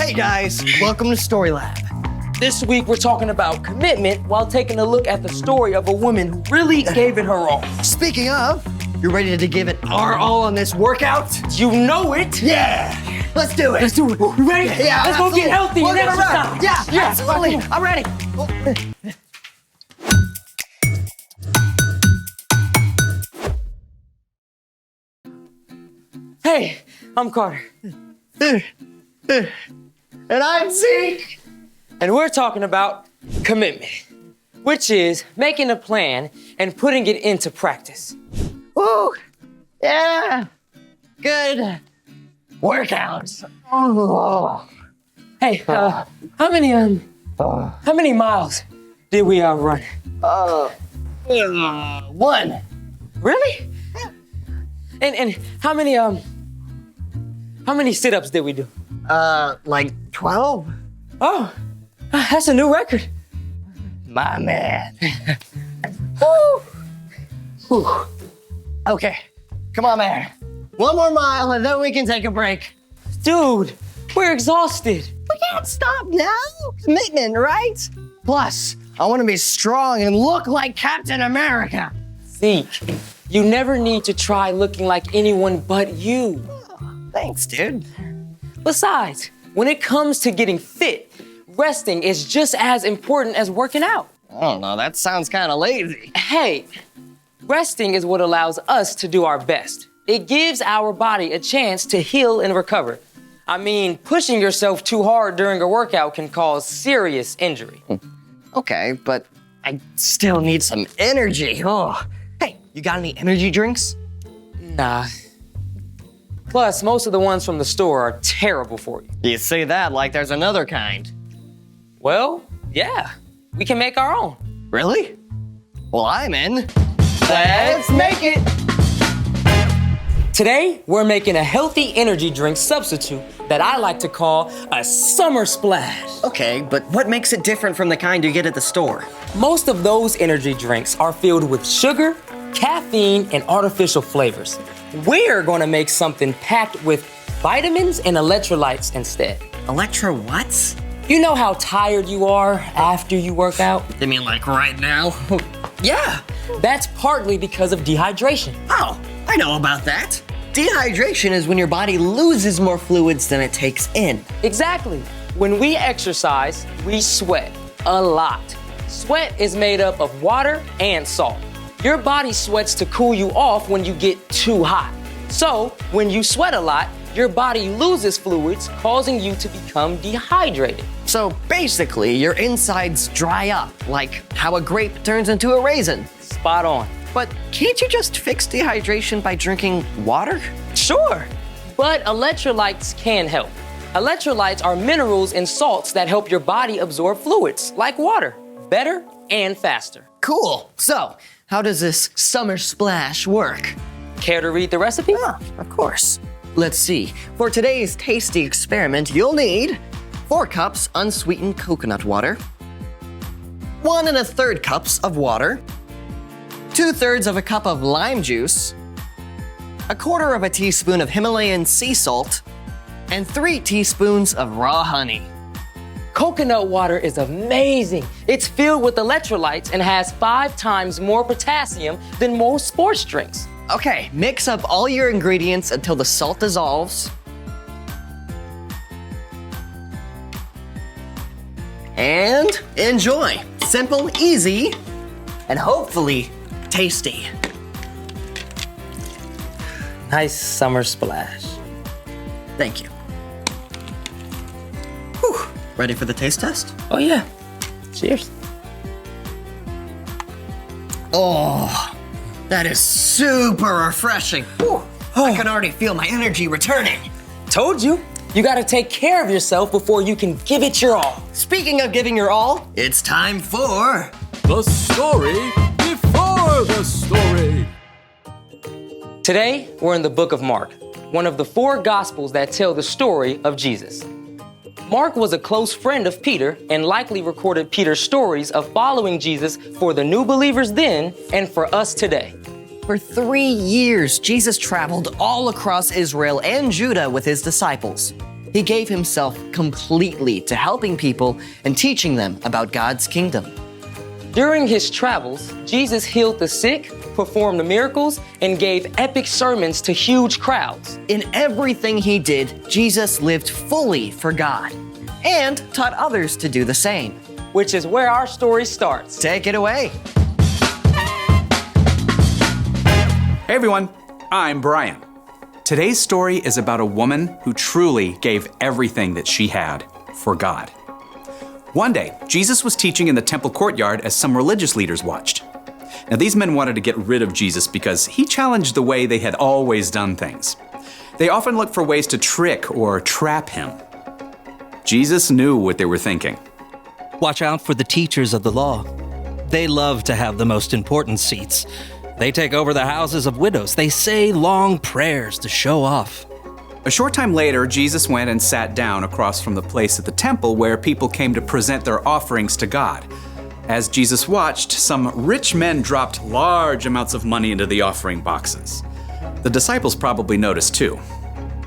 Hey guys, welcome to Story Lab. This week we're talking about commitment while taking a look at the story of a woman who really gave it her all. Speaking of, you ready to give it our all on this workout? You know it. Yeah, let's do it. Let's do it. You ready? Yeah, let's go get healthy and exercise. Yeah, absolutely. I'm ready. Hey, I'm Carter. And I'm Zeke. And we're talking about commitment, which is making a plan and putting it into practice. Woo, yeah, good workouts. Oh. Hey, how many miles did we run? One. Really? And how many sit-ups did we do? Like 12? Oh, that's a new record. My man. Woo. Whew. Okay, come on, man. One more mile and then we can take a break. Dude, we're exhausted. We can't stop now. Commitment, right? Plus, I want to be strong and look like Captain America. Zeke, you never need to try looking like anyone but you. Thanks, dude. Besides, when it comes to getting fit, resting is just as important as working out. I don't know, that sounds kind of lazy. Hey, resting is what allows us to do our best. It gives our body a chance to heal and recover. I mean, pushing yourself too hard during a workout can cause serious injury. Okay, but I still need some energy. Oh. Hey, you got any energy drinks? Nah. Plus, most of the ones from the store are terrible for you. You say that like there's another kind. Well, yeah, we can make our own. Really? Well, I'm in. Let's make it! Today, we're making a healthy energy drink substitute that I like to call a summer splash. Okay, but what makes it different from the kind you get at the store? Most of those energy drinks are filled with sugar, caffeine, and artificial flavors. We're gonna make something packed with vitamins and electrolytes instead. Electro what? You know how tired you are after you work out? You mean like right now? Yeah, that's partly because of dehydration. Oh, I know about that. Dehydration is when your body loses more fluids than it takes in. Exactly. When we exercise, we sweat a lot. Sweat is made up of water and salt. Your body sweats to cool you off when you get too hot. So, when you sweat a lot, your body loses fluids, causing you to become dehydrated. So basically, your insides dry up, like how a grape turns into a raisin. Spot on. But can't you just fix dehydration by drinking water? Sure, but electrolytes can help. Electrolytes are minerals and salts that help your body absorb fluids, like water, better and faster. Cool. So, how does this summer splash work? Care to read the recipe? Ah, of course. Let's see. For today's tasty experiment, you'll need 4 cups unsweetened coconut water, 1 1/3 cups of water, 2/3 of a cup of lime juice, 1/4 of a teaspoon of Himalayan sea salt, and 3 teaspoons of raw honey. Coconut water is amazing. It's filled with electrolytes and has 5 times more potassium than most sports drinks. Okay, mix up all your ingredients until the salt dissolves. And enjoy. Simple, easy, and hopefully tasty. Nice summer splash. Thank you. Whew. Ready for the taste test? Oh yeah. Cheers. Oh, that is super refreshing. Whew. I can already feel my energy returning. Told you. You gotta take care of yourself before you can give it your all. Speaking of giving your all, it's time for the story before the story. Today, we're in the book of Mark, one of the 4 gospels that tell the story of Jesus. Mark was a close friend of Peter and likely recorded Peter's stories of following Jesus for the new believers then and for us today. For 3 years, Jesus traveled all across Israel and Judah with his disciples. He gave himself completely to helping people and teaching them about God's kingdom. During his travels, Jesus healed the sick, performed miracles, and gave epic sermons to huge crowds. In everything he did, Jesus lived fully for God and taught others to do the same. Which is where our story starts. Take it away. Hey everyone, I'm Brian. Today's story is about a woman who truly gave everything that she had for God. One day, Jesus was teaching in the temple courtyard as some religious leaders watched. Now, these men wanted to get rid of Jesus because he challenged the way they had always done things. They often looked for ways to trick or trap him. Jesus knew what they were thinking. Watch out for the teachers of the law. They love to have the most important seats. They take over the houses of widows. They say long prayers to show off. A short time later, Jesus went and sat down across from the place at the temple where people came to present their offerings to God. As Jesus watched, some rich men dropped large amounts of money into the offering boxes. The disciples probably noticed too.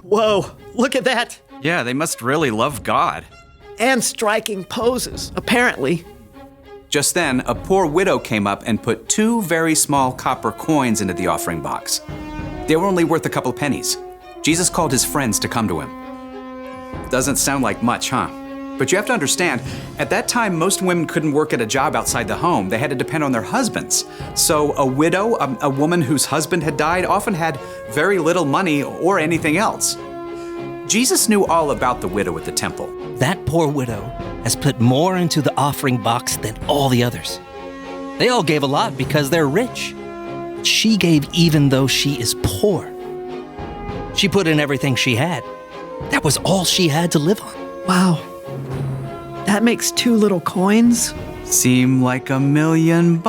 Whoa, look at that. Yeah, they must really love God. And striking poses, apparently. Just then, a poor widow came up and put 2 very small copper coins into the offering box. They were only worth a couple pennies. Jesus called his friends to come to him. Doesn't sound like much, huh? But you have to understand, at that time, most women couldn't work at a job outside the home. They had to depend on their husbands. So a widow, a woman whose husband had died, often had very little money or anything else. Jesus knew all about the widow at the temple. That poor widow has put more into the offering box than all the others. They all gave a lot because they're rich. She gave even though she is poor. She put in everything she had. That was all she had to live on. Wow. That makes 2 little coins. Seem like $1 million.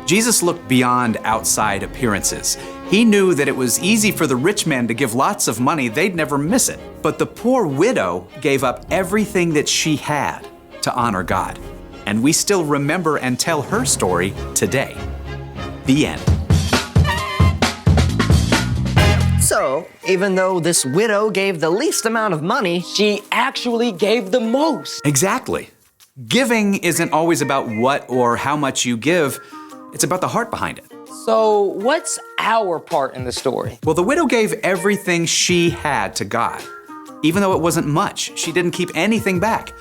Jesus looked beyond outside appearances. He knew that it was easy for the rich men to give lots of money, they'd never miss it. But the poor widow gave up everything that she had to honor God. And we still remember and tell her story today. The end. So, even though this widow gave the least amount of money, She actually gave the most. Exactly. Giving isn't always about what or how much you give. It's about the heart behind it. So, what's our part in the story? Well, the widow gave everything she had to God. Even though it wasn't much, she didn't keep anything back.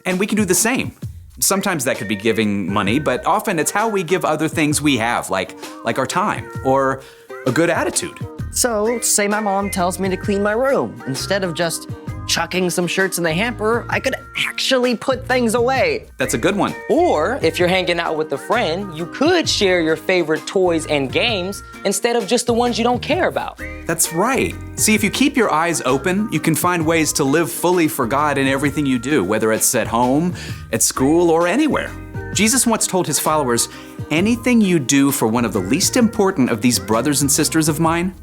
And we can do the same. Sometimes that could be giving money, but often it's how we give other things we have, like our time or a good attitude. so say my mom tells me to clean my room. Instead of just chucking some shirts in the hamper, I could actually put things away. That's a good one. Or if you're hanging out with a friend, you could share your favorite toys and games instead of just the ones you don't care about. That's right. See, if you keep your eyes open, you can find ways to live fully for God in everything you do, whether it's at home, at school, or anywhere. Jesus once told his followers, anything you do for one of the least important of these brothers and sisters of mine,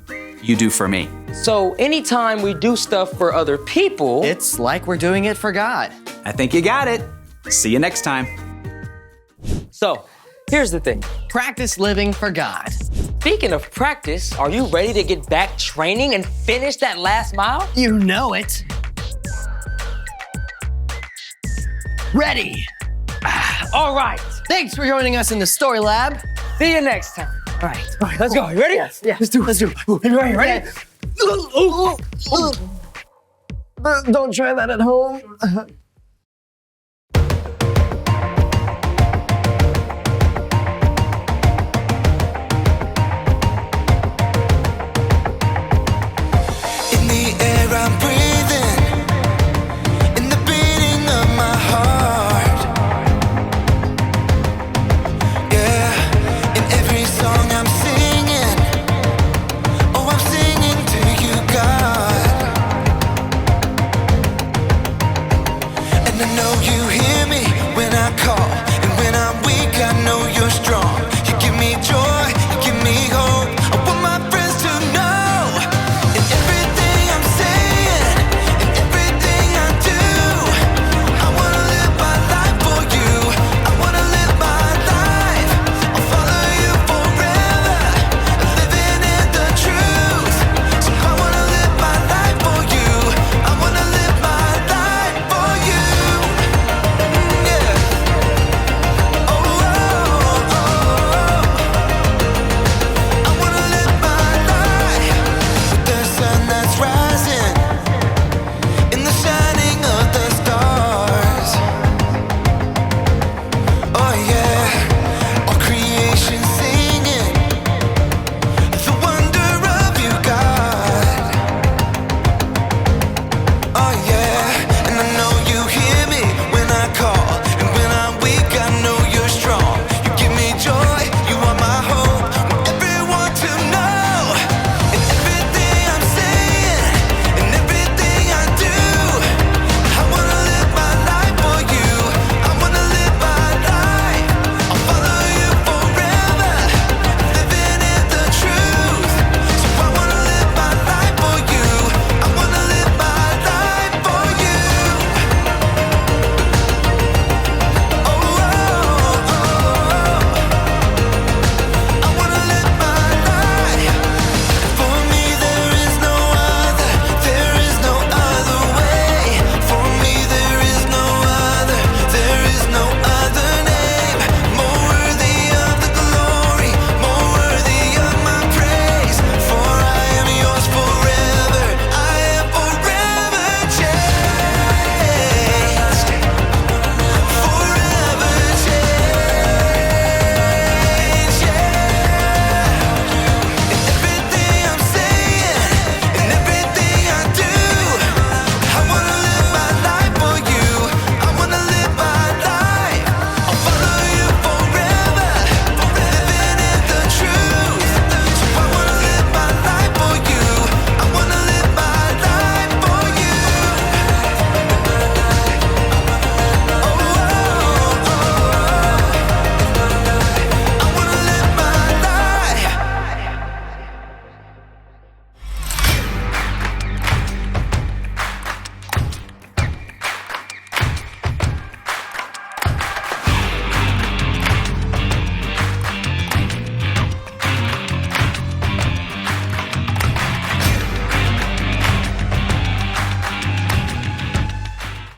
you do for me. So anytime we do stuff for other people, It's like we're doing it for God. I think you got it. See you next time. So here's the thing. Practice living for God. Speaking of practice, are you ready to get back training and finish that last mile? You know it. Ready. All right. Thanks for joining us in the Story Lab. See you next time. All right, let's go. You ready? Yes, let's do it. You ready? Don't try that at home. In the air I'm breathing, in the beating of my heart. Yeah, in every song I'm singing, oh I'm singing to you, God. And I know you hear